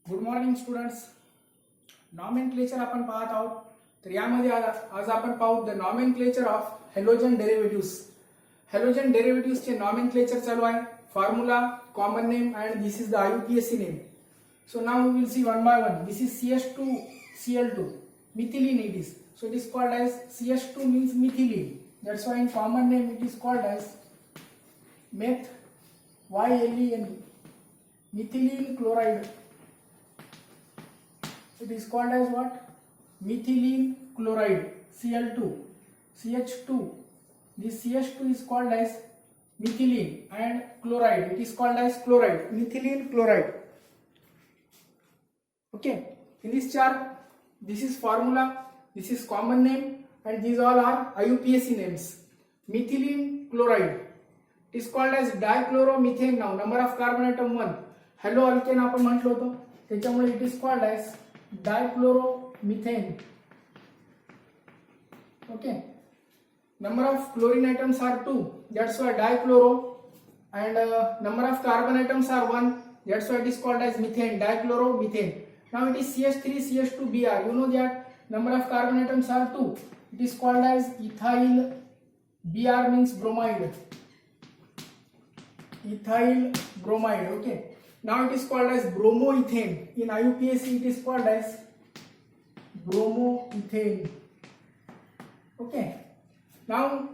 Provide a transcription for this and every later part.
Good morning students. Nomenclature आपण पाहत आहोत. तर यामध्ये आज आपण पाहू the nomenclature of halogen derivatives. Halogen डेरिव्हेटिव्ह्जचे नॉमेनक्लेचर चालू आहे. Formula, common name and this is the IUPAC name. So now we will see one by one. This is CH2Cl2, methylene it is. So it is called as CH2 means methylene. That's why in common name it is called as meth, YLEN, methylene chloride. It is called as what? Methylene chloride, Cl2, CH2. This CH2 is called as methylene and chloride. It is called as chloride, methylene chloride. Okay, in this chart, this is formula, this is common name, and these all are IUPAC names. Methylene chloride, it is called as dichloromethane. Now number of carbon atom 1. Halo alkane आपण म्हटलं होतं, त्याच्यामुळे it is called as dichloromethane. Okay, number of chlorine atoms are 2, that's why dichloro, and number of carbon atoms are 1, that's why it is called as methane, dichloromethane. Now it is CH3CH2Br. You know that number of carbon atoms are 2. It is called as ethyl. Br means bromide. Ethyl bromide. Okay. Now it is called as bromoethane. In IUPAC it is called as bromoethane. Okay. Now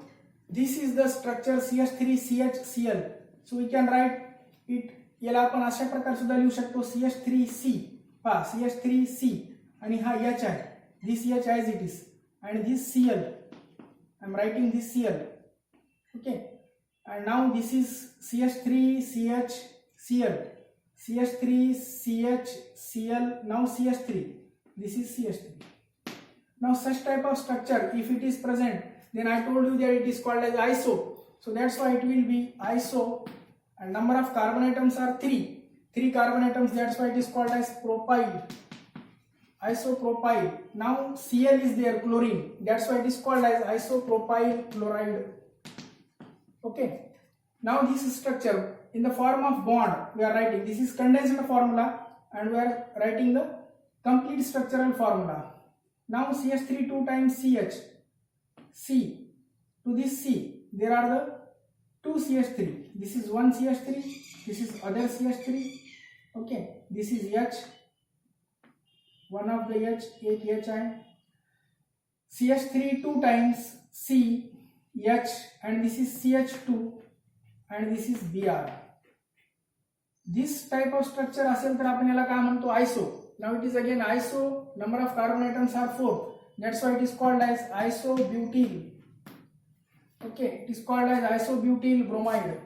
this is the structure CH3CHCl. So we can write it. याला आपण अशा प्रकारे सुद्धा लिहू शकतो CH3C. पहा CH3C आणि हा H आहे. This H as it is and this Cl. I am writing this Cl. Okay. And now this is CH3CHCl. CH3CHCl. Now CH3. This is CH3. Now such type of structure, if it is present, then I told you that it is called as iso. So that's why it will be iso. And number of carbon atoms are 3. 3 carbon atoms, that's why it is called as propyl. Isopropyl. Now Cl is there, chlorine. That's why it is called as isopropyl chloride. Okay. Now this structure in the form of bond we are writing. This is condensed formula and we are writing the complete structural formula. Now CH3 2 times CH. C to this C there are the 2 CH3. This is one CH3. This is other CH3. Okay. This is H. One of the H. एक H है. CH3 2 times C H and this is CH2 and this is Br. This type of structure असेल तर आपण याला काय म्हणतो? आयसो. Now it is again iso. Number of carbon atoms are 4. That's why it is called as isobutyl. Okay, it is called as isobutyl bromide.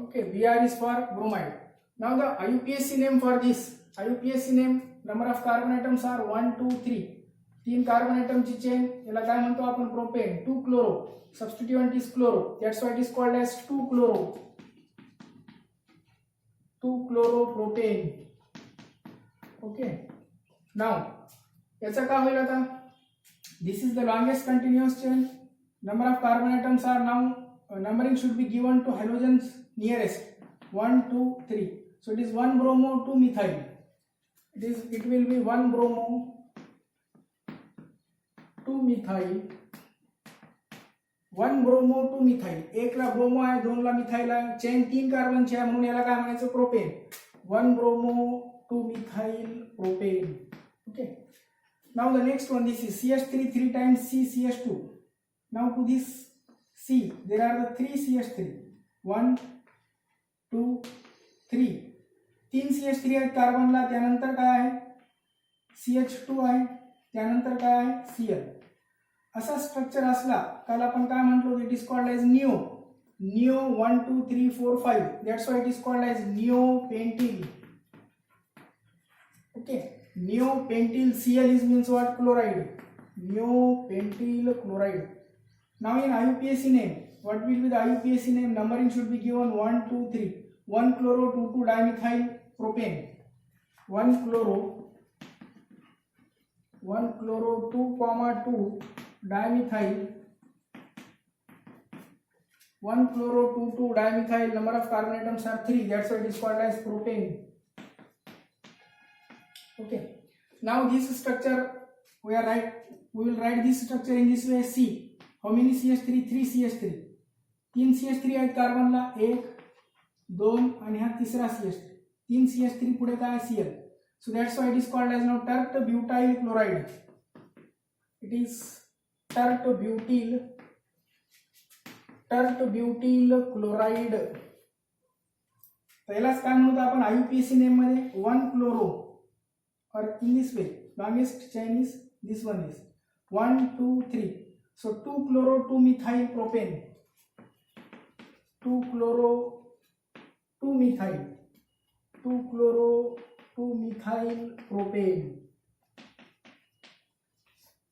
Okay, Br is for bromide. Now the IUPAC name for this. IUPAC name, number of carbon atoms are 1, 2, 3. 3 carbon atom ची chain याला काय म्हणतो आपण? Propane. 2 chloro. Substituent is chloro. That's why it is called as 2 chloro. 2 chloropropane. Okay. Now याचा काय होईल आता? This is the longest continuous chain. Number of carbon atoms are now numbering should be given to halogens nearest. 1, 2, 3. So it is 1 bromo, 2 methyl. It will be 1 bromo, 2 methyl. 1 bromo, 2 methyl. एक ला bromo आहे, 2 ला methyl आहे. Chain 3 कार्बनची आहे म्हणून याला काय म्हणायचं? Propane. 1 bromo, 2 methyl propane. Okay. Now the next one, this is CH3 3 times CCH2. Now to this C there are the 3 CH3. 1, 2, 3. 3 CH3 आहेत कार्बनला. त्यानंतर काय आहे? CH2 आहे. त्यानंतर काय आहे? Cl. असा स्ट्रक्चर असला काल आपण काय म्हटलो? It is called as neo. Neo 1, 2, 3, 4, 5. That's why it is called as neopentyl. Okay. Neopentyl. Cl is means what? Chloride. Neopentyl chloride. Now in IUPAC name, what will be the IUPAC name? Numbering should be given 1, 2, 3. 1 chloro, 2, 2 dimethyl propane. 1 chloro, 2, 2 dimethyl. 1 chloro, 2, 2 dimethyl. Number of carbon atoms are 3. That's why it is called as propane. Okay, now this structure we will write this structure in this way. C, how many CH3? 3 CH3. 3 CH3 आहेत कार्बनला, 1 2 आणि हा तिसरा CH3. 3 CH3 पुढे काय Cl. So that's why it is called as now tert butyl chloride. It is tert butyl chloride. पहिलाच काय म्हणतो आपण IUPAC नेम मध्ये 1 chloro, or in this way longest chain is this one is 1 2 3. So 2 chloro 2 methyl propane, 2 chloro 2 methyl, 2 chloro 2 methyl propane.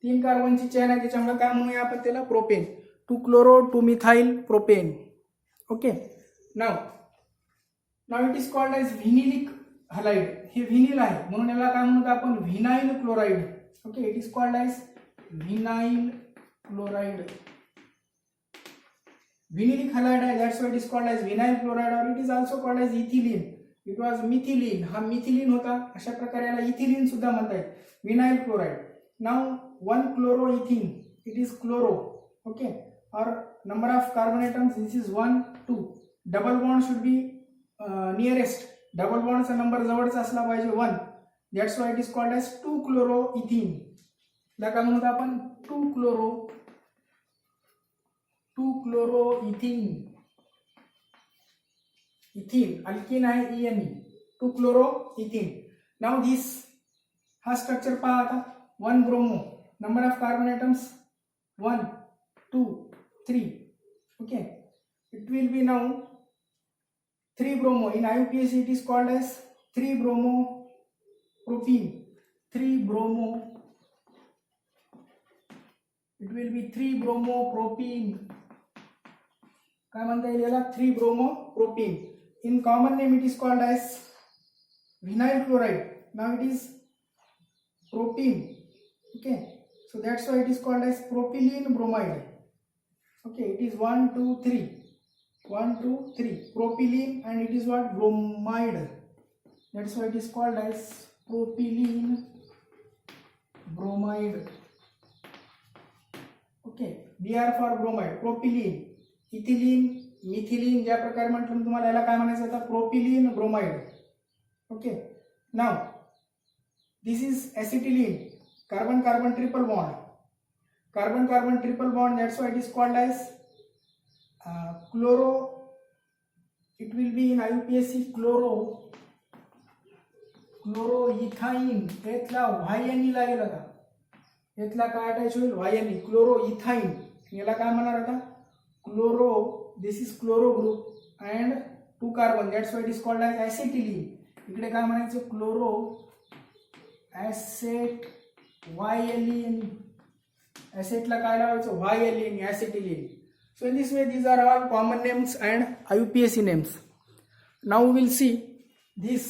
3 कार्बनची chain आहे, त्याच्यामुळे काय म्हणूया आपण त्याला propane. 2 chloro 2 methyl propane. Okay, नाव it is called as vinylic halide. हे vinyl आहे म्हणून याला काय म्हणतो आपण vinyl chloride. Okay, it is called as vinyl chloride. Vinylic halide आहे, that's why it is called as vinyl chloride, और it is also called as ethylene. It was methylene, हा मिथिलीन होता, अशा प्रकारे याला इथिलीन सुद्धा म्हणतात, vinyl chloride. Now 1 chloroethene, it is chloro. Okay, or number of carbon atoms, this is 1 2. Double bond should be nearest. Double bond चा number जवळचा असला पाहिजे 1. That's why it is called as 2 chloroethene. ला काय म्हणतो आपण 2 chloroethene. इथिन alkene आहे ENE, 2 chloroethene. Now this हा structure पहा आता. 1 bromo, number of carbon atoms 1 2 3. Okay, it will be now 3 bromo. In IUPAC it is called as 3 bromo propene. 3 bromo, it will be 3 bromo propene. काय म्हणता येईल याला 3 bromo propene. In common name it is called as vinyl chloride. Now it is propene. Okay, so that's why it is called as propylene bromide. Okay, it is 1 2 3 1 2 3 propylene, and it is what bromide. That's why it is called as propylene bromide. Okay, BR for bromide, propylene, ethylene, methylene, ज्या प्रकारे म्हटलं तुम्हाला याला काय म्हणायचं आता propylene bromide. Okay, now this is acetylene, carbon carbon triple bond, carbon carbon triple bond, that's why it is called as chloro. It will be in IUPAC chloroethine. यातला YNE लागेल आता, यातला काय अटॅच होईल YNE, क्लोरोइथाइन. याला काय म्हणणार आता chloro. This is chloro group and 2 carbon, that's why it is called as acetylene. इकडे काय म्हणायचं क्लोरो ॲसेट YLEN. ॲसेटला काय लावायचं YLEN, ॲसिटिलीन. So in this way these are all common names and IUPAC names. Now we will see this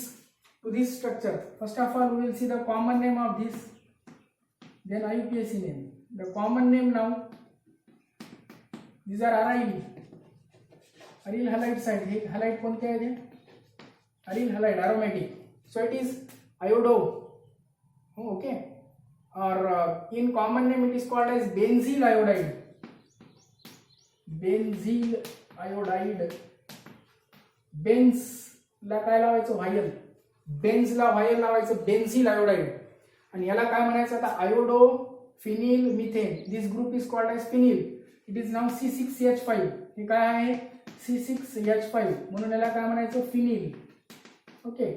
structure. First of all we will see the common name of this, then IUPAC name. The common name now, these are aryl halide side. Hey halide कोणते आहे ते aryl halide, aromatic. So it is iodo. Okay, or in common name it is called as benzyl iodide. Benzyl iodide. Benz ला काय लावायचं व्हायल, Benz ला व्हायल लावायचं benzyl iodide. आणि याला काय म्हणायचं आता iodo phenyl methane. This group is called as phenyl. It is now C6H5. हे काय आहे C6H5, म्हणून याला काय म्हणायचं phenyl. Okay,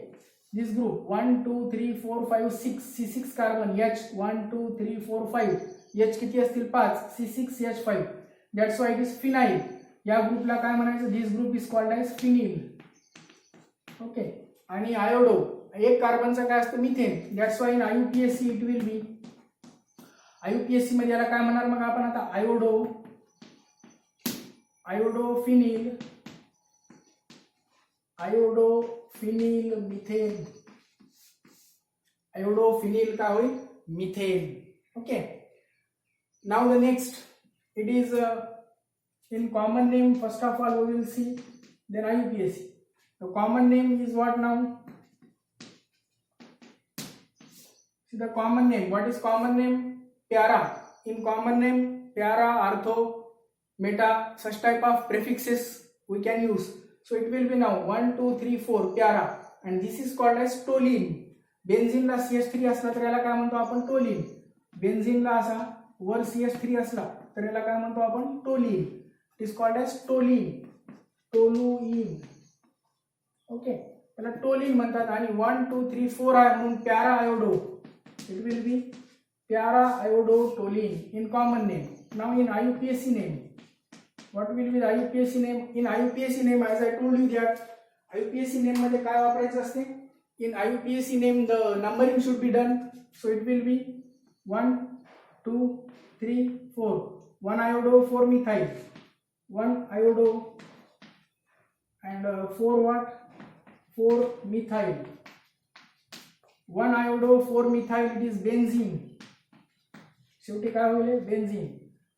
this group 1 2 3 4 5 6 C6 carbon, H 1 2 3 4 5, H किती असतील 5, C6H5. That's why it is phenyl. या ग्रुपला काय म्हणायचं, this group is called as phenyl. Okay, आणि आयोडो एक कार्बनचा काय असतं methane. That's why in IUPAC it will be, IUPAC मध्ये याला काय म्हणणार मग आपण आता iodo phenyl methane. Iodo phenyl काय होईल methane. Okay, now the next, it is in common name. First of all we will see, then IUPAC. The common name is what now, See the common name. What is common name? Para. In common name, para, ortho, meta, such type of prefixes we can use. So it will be now 1, 2, 3, 4 para, and this is called as toluene. Benzene ला CH3 असला तर याला काय म्हणतो आपण? Toluene. Benzene ला असा वर CH3 असला तर याला काय म्हणतो आपण? Toluene. It is called as toluene, toluene. Okay, त्याला टोलिन म्हणतात. आणि 1, 2, 3, 4 आहे म्हणून para iodo. It will be para iodo toluene in common name. Now in IUPAC name, what will be the IUPAC name? In IUPAC name, as I told you that IUPAC name मध्ये काय वापरायचं असते? In IUPAC name the numbering should be done. So it will be 1, 2, 3, 4. 1 iodo 4 methyl, 1 iodo, and 4 what? 4 methyl. 1 iodo 4 methyl, it is benzene. शेवटी काय होईल? Benzene.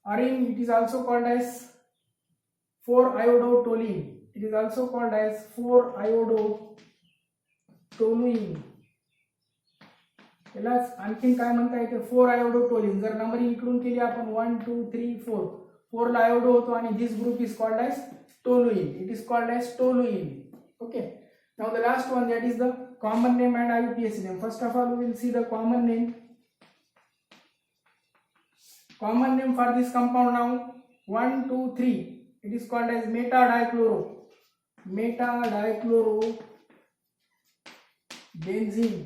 Arine, it is also called as 4 iodotoluene. It is also called as 4 iodotoluene. यालाच आणखीन काय म्हणता येते? 4 iodotoluene. जर numbering इकडून केली आपण 1, 2, 3, 4, 4 ला आयोडो होतो आणि this group is called as toluene. It is called as toluene. Okay, now the last one, that is the common name and IUPAC name. First of all, we will see the common name. Common name for this compound now 1, 2, 3. It is called as meta-dichloro. Meta-dichlorobenzene.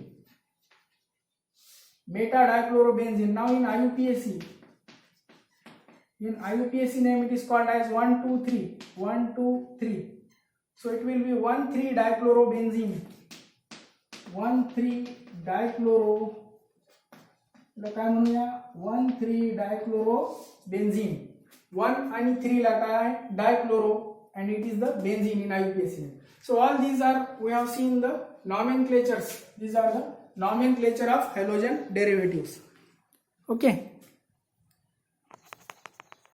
Meta-dichlorobenzene. Now in IUPAC. In IUPAC name it is called as 1, 2, 3. 1, 2, 3. So it will be 1,3-dichlorobenzene. 1,3-dichloro. काय म्हणूया? 1,3-dichlorobenzene. 1 आणि 3 ला काय? डायक्लोरो, and it is the benzene in IUPAC. So all these are, we have seen the nomenclatures. These are the nomenclature of halogen derivatives. Okay.